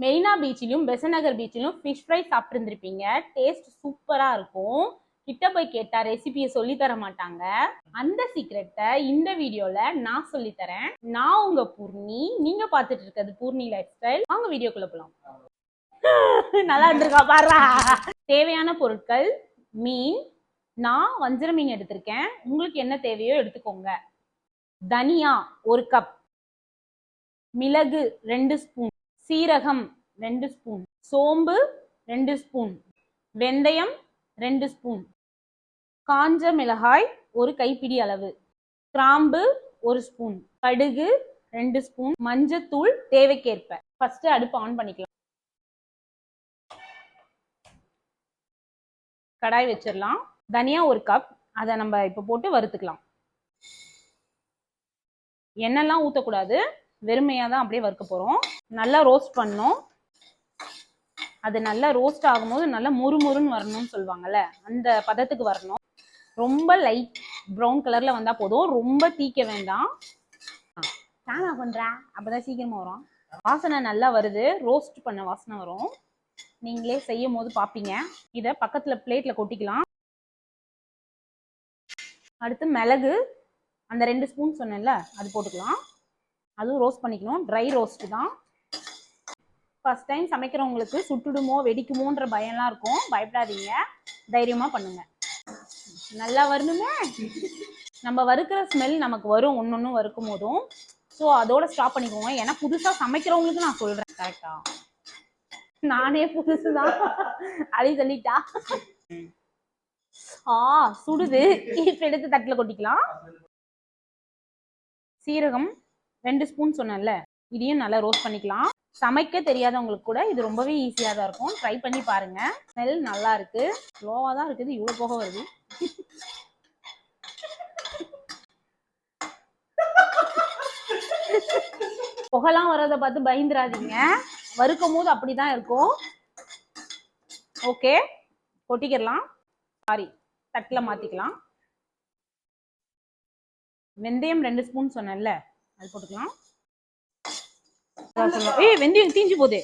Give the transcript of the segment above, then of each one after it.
மெரினா பீச்சிலும் பெசநகர் பீச்சிலும் fish fry சாப்பிட்டுருந்துருப்பீங்க. டேஸ்ட் சூப்பராக இருக்கும். கிட்ட போய் கேட்டா ரெசிபியை சொல்லி தர மாட்டாங்க. அந்த சீக்ரெட்டை இந்த வீடியோல நான் சொல்லித்தரேன். நான் உங்க பூர்ணி, நீங்க பார்த்துட்டு இருக்கிறது பூர்ணி லைஃப் ஸ்டைல். வாங்க வீடியோக்குள்ள போலாம். நல்லா இருந்திருக்கா பாரா. தேவையான பொருட்கள்: மீன். நான் வஞ்சர மீன் எடுத்திருக்கேன். உங்களுக்கு என்ன தேவையோ எடுத்துக்கோங்க. தனியா 1 கப், மிளகு 2 ஸ்பூன், சீரகம் 2 ஸ்பூன், சோம்பு 2 ஸ்பூன், வெந்தயம் 2 ஸ்பூன், காஞ்ச மிளகாய் 1 கைப்பிடி அளவு, கிராம்பு 1 ஸ்பூன், கடுகு 2 ஸ்பூன், மஞ்சத்தூள் தேவைக்கேற்ப. ஃபர்ஸ்ட் அடுப்பு ஆன் பண்ணிக்கலாம். கடாய் வச்சிடலாம். தனியா 1 கப், அதை நம்ம இப்போ போட்டு வறுத்துக்கலாம். எண்ணெய்லாம் ஊற்றக்கூடாது, வெறுமையாக தான் அப்படியே வறுக்க போகிறோம். நல்லா ரோஸ்ட் பண்ணணும். அது நல்லா ரோஸ்ட் ஆகும்போது நல்லா முறுமுறுன்னு வரணும்னு சொல்லுவாங்கல்ல, அந்த பதத்துக்கு வரணும். ரொம்ப லைட் ப்ரௌன் கலரில் வந்தால் போதும், ரொம்ப தீக்க வேண்டாம். தானா பண்ணுற அப்போதான் சீக்கிரமாக வரும். வாசனை நல்லா வருது, ரோஸ்ட் பண்ண வாசனை வரும். நீங்களே செய்யும் போது பார்ப்பீங்க. இதை பக்கத்தில் பிளேட்டில் கொட்டிக்கலாம். அடுத்து மிளகு, அந்த 2 ஸ்பூன் சொன்னேன்ல, அது போட்டுக்கலாம். அதுவும் ரோஸ்ட் பண்ணிக்கணும். ட்ரை ரோஸ்ட் தான். ஃபர்ஸ்ட் டைம் சமைக்கிறவங்களுக்கு சுட்டுடுமோ வெடிக்குமோன்ற பயம்லாம் இருக்கும். பயப்படாதீங்க, தைரியமாக பண்ணுங்க. நல்லா வரணுமே. நம்ம வறுக்கிற ஸ்மெல் நமக்கு வரும் ஒன்று வறுக்கும் போதும். ஸோ அதோட ஸ்டாப் பண்ணிக்கோங்க. ஏன்னா புதுசாக சமைக்கிறவங்களுக்கு நான் சொல்கிறேன். கரெக்டா? நானே புதுசு தான் அப்படி சொல்லிட்டா. சுடுது. இப்போ எடுத்து தட்டில் கொட்டிக்கலாம். சீரகம் 2 ஸ்பூன் சொன்னேன்ல, இதையும் நல்லா ரோஸ்ட் பண்ணிக்கலாம். சமைக்க தெரியாதவங்களுக்கு கூட இது ரொம்பவே ஈஸியாக தான் இருக்கும். ட்ரை பண்ணி பாருங்க. ஸ்மெல் நல்லா இருக்கு. ஸ்லோவாக தான் இருக்குது, இவ்வளோ போக வருது. புகைலாம் வரதை பார்த்து பயந்துராதீங்க. வறுக்கும் போது அப்படிதான் இருக்கும். ஓகே, கொட்டிக்கலாம். சாரி, தட்டில் மாற்றிக்கலாம். வெந்தயம் 2 ஸ்பூன் சொன்னேன்ல, அது போட்டுக்கலாம். வெந்தயம் தீஞ்சு போகுது.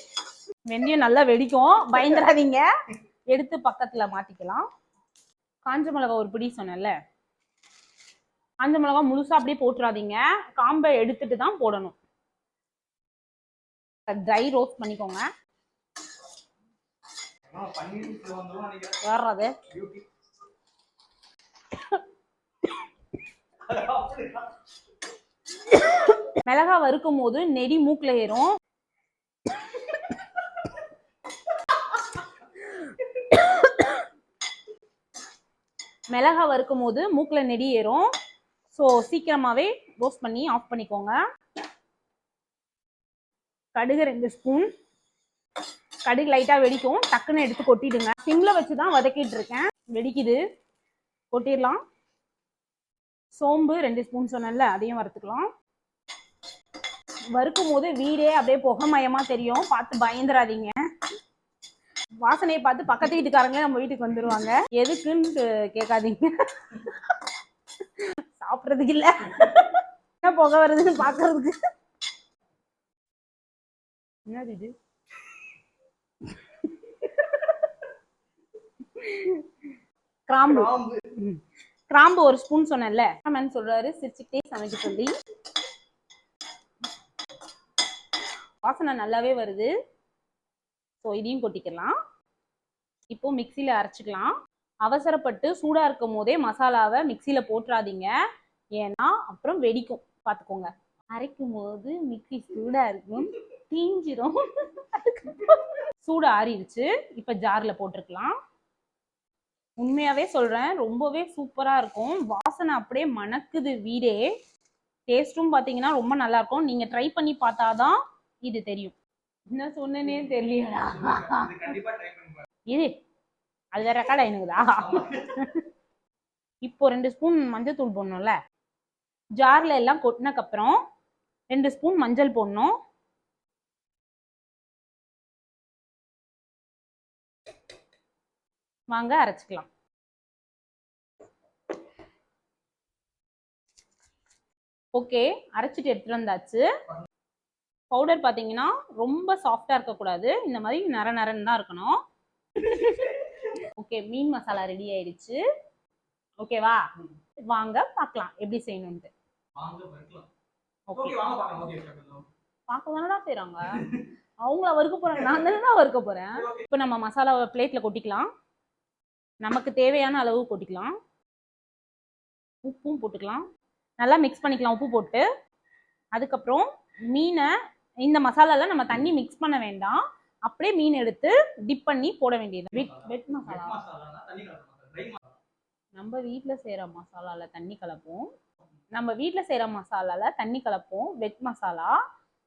வெந்தயம் நல்லா வெடிக்கும், பயந்துராதீங்க. எடுத்து பக்கத்தில் மாற்றிக்கலாம். காஞ்ச மிளகா 1 பிடி சொன்னேன்ல, காஞ்ச மிளகா முழுசாக அப்படியே போட்டுறாதீங்க, காம்பை எடுத்துட்டு தான் போடணும். ட்ரை ரோஸ்ட் பண்ணிக்கோங்க. வர்றது மிளகா வறுக்கும் போது நெடி மூக்குல ஏறும். மிளகா வறுக்கும் போது மூக்குல நெடி ஏறும். ஸோ சீக்கிரமாவே ரோஸ்ட் பண்ணி ஆஃப் பண்ணிக்கோங்க. கடுகு 2 ஸ்பூன். கடுகு லைட்டா வெடிக்கும், டக்குன்னு எடுத்து கொட்டிடுங்க. சிம்ல வச்சுதான் வதக்கிட்டு இருக்கேன். வெடிக்குது, கொட்டிடலாம். சோம்பு 2 ஸ்பூன் சொன்னேன்ல, அதையும் வறுத்துக்கலாம். வறுக்கும் போது வீடே அப்படியே புகைமயமா தெரியும், பார்த்து பயந்துராதீங்க. வாசனையை பார்த்து பக்கத்து வீட்டுக்காரங்களே நம்ம வீட்டுக்கு வந்துருவாங்க. எதுக்குன்னு கேட்காதீங்க, சாப்பிட்றதுக்கு இல்ல, என்ன புகை வருதுன்னு பாக்குறதுக்கு. என்னது இது? கிராம்பு. கிராம்பு 1 ஸ்பூன் சொன்னேன்ல, சொல்றாரு சிரிச்சுக்கிட்டே சமைக்க சொல்லி. வாசனை நல்லாவே வருது. ஸோ இதையும் கொட்டிக்கலாம். இப்போ மிக்சியில அரைச்சிக்கலாம். அவசரப்பட்டு சூடா இருக்கும் போதே மசாலாவை மிக்சியில போட்டுறாதீங்க, ஏன்னா அப்புறம் வெடிக்கும், பார்த்துக்கோங்க. அரைக்கும் போது மிக்சி சூடா இருக்கும், தீஞ்சிரும். சூடு ஆறிடுச்சு, இப்போ ஜார்ல போட்டிருக்கலாம். உண்மையாவே சொல்றேன், ரொம்பவே சூப்பரா இருக்கும். வாசனை அப்படியே மணக்குது வீடே. டேஸ்ட்டும் பார்த்தீங்கன்னா ரொம்ப நல்லா இருக்கும். நீங்க ட்ரை பண்ணி பார்த்தாதான் இது தெரியும். என்ன சொன்னேனே தெரியலடா. இது அது வேற ரெக்கார்ட் ஆயினுக்குதா? இப்போ 2 ஸ்பூன் மஞ்சள் தூள் போடணும்ல. ஜார்ல எல்லாம் கொட்டினக்கு அப்புறம் 2 ஸ்பூன் மஞ்சள் போடணும். வாங்க அரைச்சிக்கலாம். ஓகே, அரைச்சிட்டு எடுத்துட்டு வந்தாச்சு. பவுடர் பார்த்தீங்கன்னா ரொம்ப சாஃப்டாக இருக்கக்கூடாது, இந்த மாதிரி நர நரன்னு தான் இருக்கணும். ஓகே, மீன் மசாலா ரெடி ஆயிடுச்சு. ஓகேவா, வாங்க பார்க்கலாம் எப்படி செய்யணும்ட்டு. பார்க்க தானடா செய்கிறாங்க, அவங்கள வறுக்க போகிறாங்க, நான் தானே வறுக்க போகிறேன். இப்போ நம்ம மசாலாவை பிளேட்டில் கொட்டிக்கலாம். நமக்கு தேவையான அளவு கொட்டிக்கலாம். உப்பும் போட்டுக்கலாம், நல்லா மிக்ஸ் பண்ணிக்கலாம் உப்பு போட்டு. அதுக்கப்புறம் மீனை இந்த மசாலால நம்ம தண்ணி மிக்ஸ் பண்ண வேண்டாம், அப்படியே மீன் எடுத்து டிப் பண்ணி போட வேண்டியது. வெட் மசாலா நம்ம வீட்டில் செய்கிற மசாலால தண்ணி கலப்போம், வெட் மசாலா.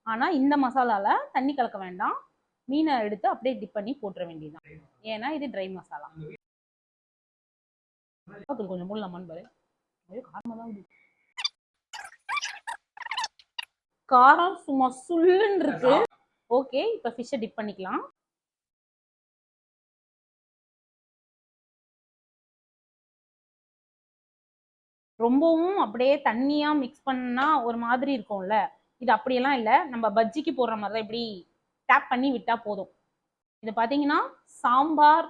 ஆனால் இந்த மசாலால தண்ணி கலக்க வேண்டாம், மீனை எடுத்து அப்படியே டிப் பண்ணி போட்டுற வேண்டியதுதான், ஏன்னா இது ட்ரை மசாலா. கொஞ்சம் மூடலாமான்னு பாரு, காரமாக தான் காரம் சும்மா சுள்ளுன்னு இருக்கு. ஓகே, இப்போ ஃபிஷ்ஷை டிப் பண்ணிக்கலாம். ரொம்பவும் அப்படியே தண்ணியா மிக்ஸ் பண்ணா ஒரு மாதிரி இருக்கும்ல, இது அப்படியெல்லாம் இல்லை, நம்ம பஜ்ஜிக்கு போடுற மாதிரி தான் இப்படி டேப் பண்ணி விட்டா போதும். இது பார்த்தீங்கன்னா சாம்பார்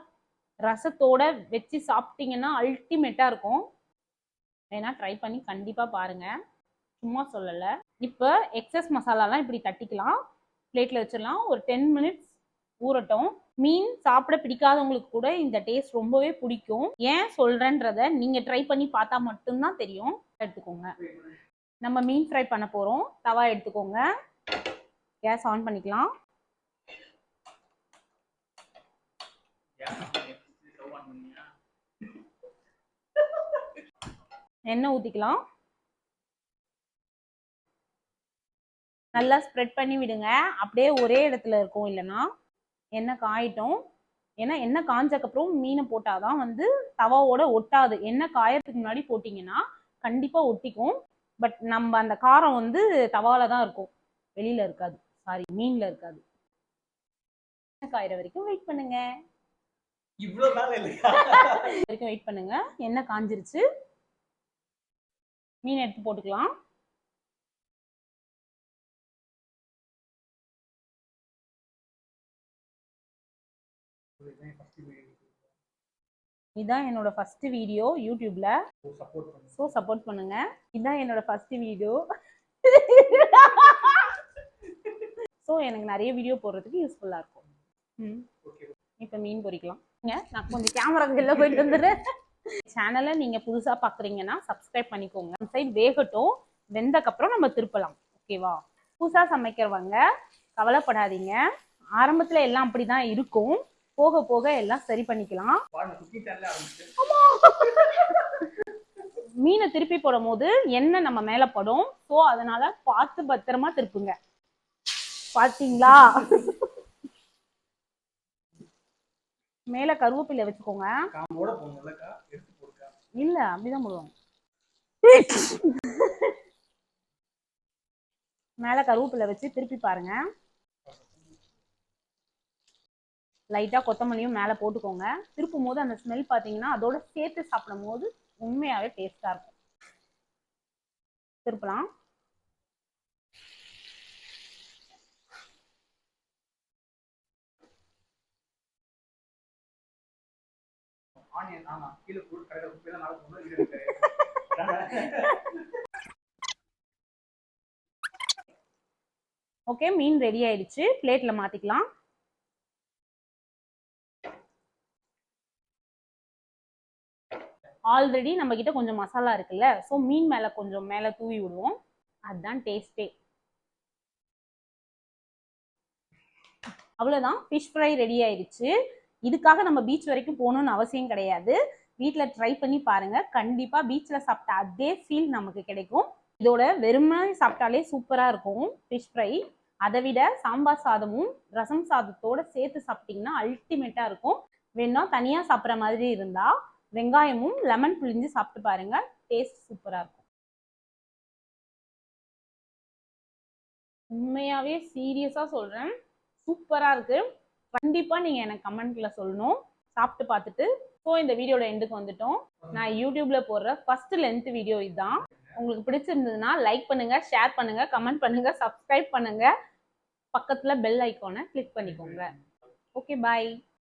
ரசத்தோட வச்சு சாப்பிட்டீங்கன்னா அல்டிமேட்டா இருக்கும். வேணா ட்ரை பண்ணி கண்டிப்பா பாருங்க, சும்மா சொல்லலை. இப்போ எக்ஸஸ் மசாலாலாம் இப்படி தட்டிக்கலாம், பிளேட்டில் வச்சிடலாம். ஒரு 10 மினிட்ஸ் ஊறட்டும். மீன் சாப்பிட பிடிக்காதவங்களுக்கு கூட இந்த டேஸ்ட் ரொம்பவே பிடிக்கும். ஏன் சொல்கிறேன்றதை நீங்கள் ட்ரை பண்ணி பார்த்தா மட்டும்தான் தெரியும். எடுத்துக்கோங்க, நம்ம மீன் ஃப்ரை பண்ண போகிறோம். தவா எடுத்துக்கோங்க, கேஸ் ஆன் பண்ணிக்கலாம். எண்ணெய் ஊற்றிக்கலாம், நல்லா ஸ்ப்ரெட் பண்ணி விடுங்க. அப்படியே ஒரே இடத்துல இருக்கும், இல்லைன்னா எண்ணெய் காயிட்டும். ஏன்னா எண்ணெய் காஞ்சக்கப்புறம் மீனை போட்டாதான் வந்து தவாவோட ஒட்டாது. எண்ணெய் காயறதுக்கு முன்னாடி போட்டிங்கன்னா கண்டிப்பாக ஒட்டிக்கும். பட் நம்ம அந்த காரம் வந்து தவால தான் இருக்கும், வெளியில இருக்காது, சாரி மீன்ல இருக்காது. காயிற வரைக்கும் வெயிட் பண்ணுங்க, வரைக்கும் வெயிட் பண்ணுங்க. எண்ணெய் காஞ்சிருச்சு, மீன் எடுத்து போட்டுக்கலாம். இதான் என்னோட ஃபர்ஸ்ட் வீடியோ யூடியூப்ல, ஸோ சப்போர்ட் பண்ணுங்க. இதான் என்னோட ஃபர்ஸ்ட் வீடியோ, ஸோ எனக்கு நிறைய வீடியோ போடுறதுக்கு யூஸ்ஃபுல்லா இருக்கும். இப்போ மீன் பொரிக்கலாம். நான் கொஞ்சம் கேமரா வெளில போயிட்டு வந்துடுறேன். சேனலை நீங்க புதுசா பாக்குறீங்கன்னா சப்ஸ்கிரைப் பண்ணிக்கோங்க. சைடு வேகட்டும், வெந்தக்கப்புறம் நம்ம திருப்பலாம். ஓகேவா, புதுசா சமைக்கிறவங்க கவலைப்படாதீங்க, ஆரம்பத்துல எல்லாம் அப்படிதான் இருக்கும், போக போக எல்லாம் சரி பண்ணிக்கலாம். மீனை திருப்பி போடும் போது எண்ணெய் நம்ம மேல படும், ஸோ அதனால பார்த்து பத்திரமா திருப்புங்க. பாத்தீங்களா, மேல கருவேப்பிலை வச்சுக்கோங்க. இல்ல அப்படிதான் போடுவோம், மேல கருவேப்பிலை வச்சு திருப்பி பாருங்க. லைட்டா கொத்தமல்லியும் மேல போட்டுக்கோங்க. திருப்பும் போது அந்த ஸ்மெல் பாத்தீங்கன்னா அதோட சேர்த்து சாப்பிடும் போது உண்மையாவே டேஸ்டா இருக்கும். திருப்பலாம். ஓகே, மீன் ரெடி ஆயிடுச்சு, பிளேட்ல மாத்திக்கலாம். ஆல்ரெடி நம்ம கிட்ட கொஞ்சம் மசாலா இருக்குல்ல, ஸோ மீன் மேல கொஞ்சம் மேல தூவி விடுவோம், அதுதான் டேஸ்டே. அவ்வளோதான், ஃபிஷ் ஃப்ரை ரெடி ஆயிடுச்சு. இதுக்காக நம்ம பீச் வரைக்கும் போகணும்னு அவசியம் கிடையாது, வீட்டில் ட்ரை பண்ணி பாருங்க, கண்டிப்பா பீச்சில் சாப்பிட்ட அதே ஃபீல் நமக்கு கிடைக்கும். இதோட வெறுமை சாப்பிட்டாலே சூப்பராக இருக்கும் ஃபிஷ் ஃப்ரை. அதை விட சாம்பார் சாதமும் ரசம் சாதத்தோட சேர்த்து சாப்பிட்டீங்கன்னா அல்டிமேட்டா இருக்கும். வேணா தனியா சாப்பிட்ற மாதிரி இருந்தா வெங்காயமும் லெமன் புளிஞ்சு சாப்பிட்டு பாருங்க, டேஸ்ட் சூப்பரா இருக்கும். உண்மையாவே சீரியஸா சொல்றேன், சூப்பரா இருக்கு. கண்டிப்பா நீங்க எனக்கு கமெண்ட்ல சொல்லணும் சாப்பிட்டு பார்த்துட்டு. ஸோ இந்த வீடியோட எண்டுக்கு வந்துட்டோம். நான் யூடியூப்ல போடுற ஃபர்ஸ்ட் லென்த் வீடியோ இதுதான். உங்களுக்கு பிடிச்சிருந்ததுன்னா லைக் பண்ணுங்க, ஷேர் பண்ணுங்க, கமெண்ட் பண்ணுங்க, சப்ஸ்கிரைப் பண்ணுங்க. பக்கத்துல பெல் ஐக்கானை கிளிக் பண்ணிக்கோங்க. ஓகே, பாய்.